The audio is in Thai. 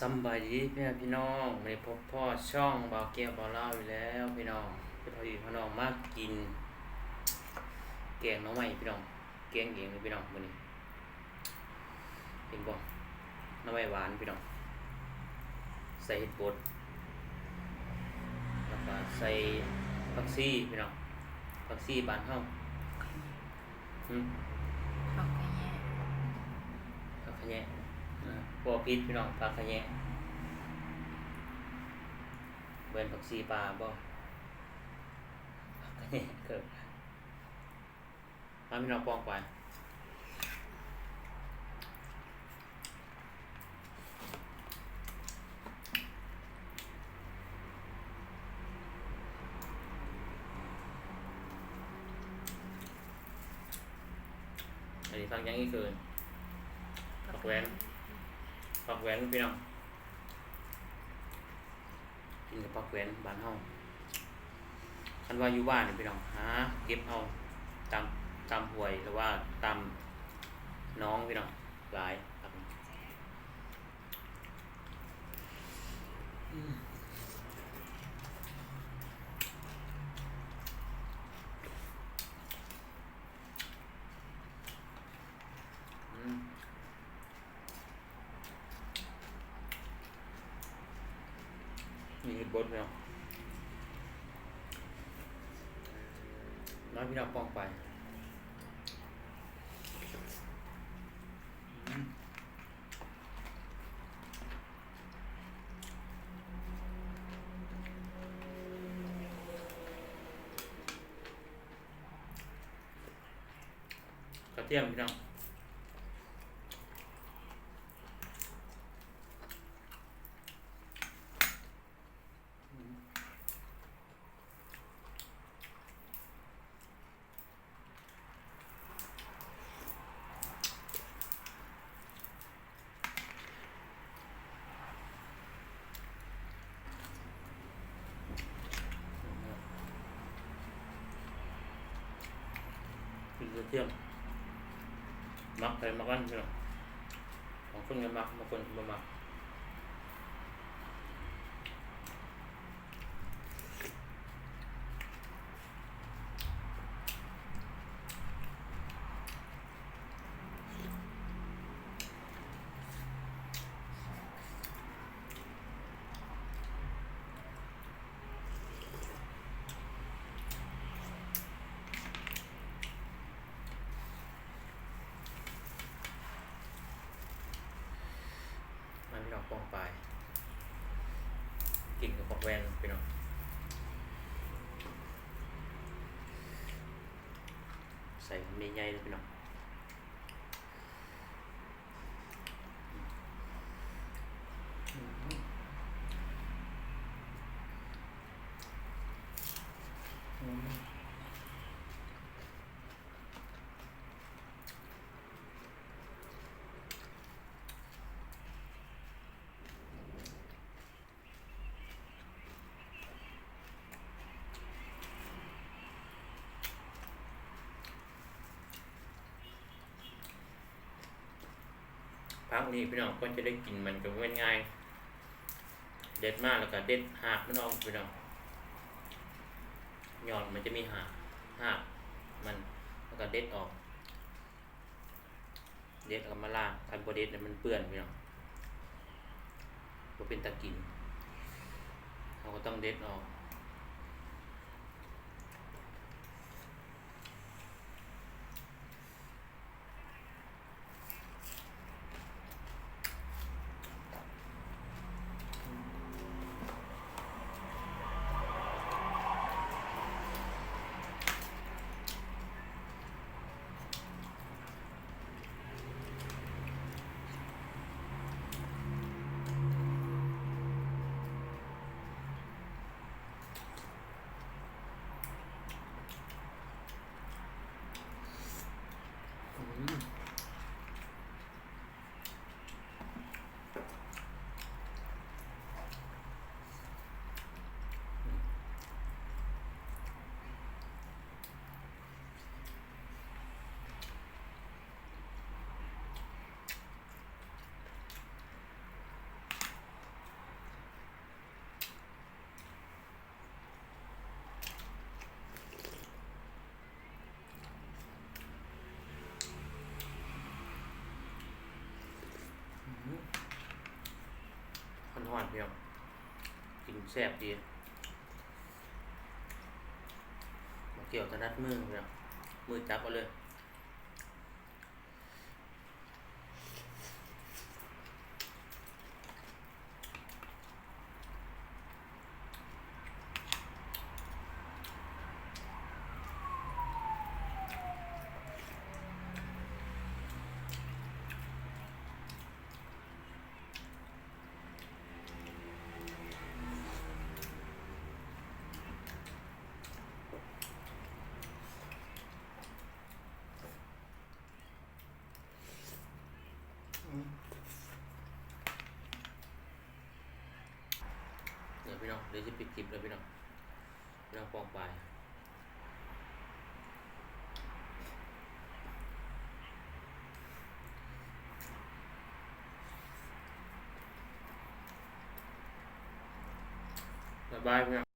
สำบายดีพี่น้องไม่ได้พบพ่อช่องบ่าวแก้วบ่าวเล่าอยู่แล้วพี่น้องพี่น้องมากินแกงหน่อไม้พี่น้องแกงเองเลยพี่น้องมื้อนี้เห็นบ่หน่อไม้หวานพี่น้องใส่เห็ดบดแล้วก็ใส่ผักชีพี่น้องผักชีบ้านเฮาอืมผักกระแยงผักขะแยงพวกพริษพี่น้องผักขะแยงเบิ่นผักชีปลาบ่ผักขะแยงเกิดพี่น้องปองไปอันนี้ฟังยังอีกคือผักแหวนพี่น้องกินกับผักแหวนบ้านเฮาคันว่าอยู่บ้านนี่พี่น้องหาเก็บเอาตามห้วยหรือว่าตามน้องพี่น้องหลายครับนี่คือบดพี่น้องน้อยพี่น้องปองไปกระเทียมพี่น้องกระเทียมมักใส่มักกันพี่น้องบางคนก็มักบางคนก็บ่มักพี่น้องปองไปกินกับผักแวนพี่น้องใส่เนยใหญ่เลยพี่น้องพักนี้พี่น้องก็จะได้กินมันก็ง่ายๆเด็ดมากแล้วก็เด็ดหากมันออกพี่น้องยอดมันจะมีหากมันแล้วก็เด็ดออกเด็ดเอามาล้างคันบ่เด็ดเนี่ยมันเปื้อนพี่น้องบ่เป็นตะกินเราก็ต้องเด็ดออก ห่อนพี่น้องกินแซ่บดีมาเกี่ยวถนัดมือพี่น้องมือจับเอาเลยเดี๋ยวพี่น้องเดี๋ยวจะปิดคลิปเลยพี่น้องพี่น้องปองไปบ๊ายบายพี่น้อง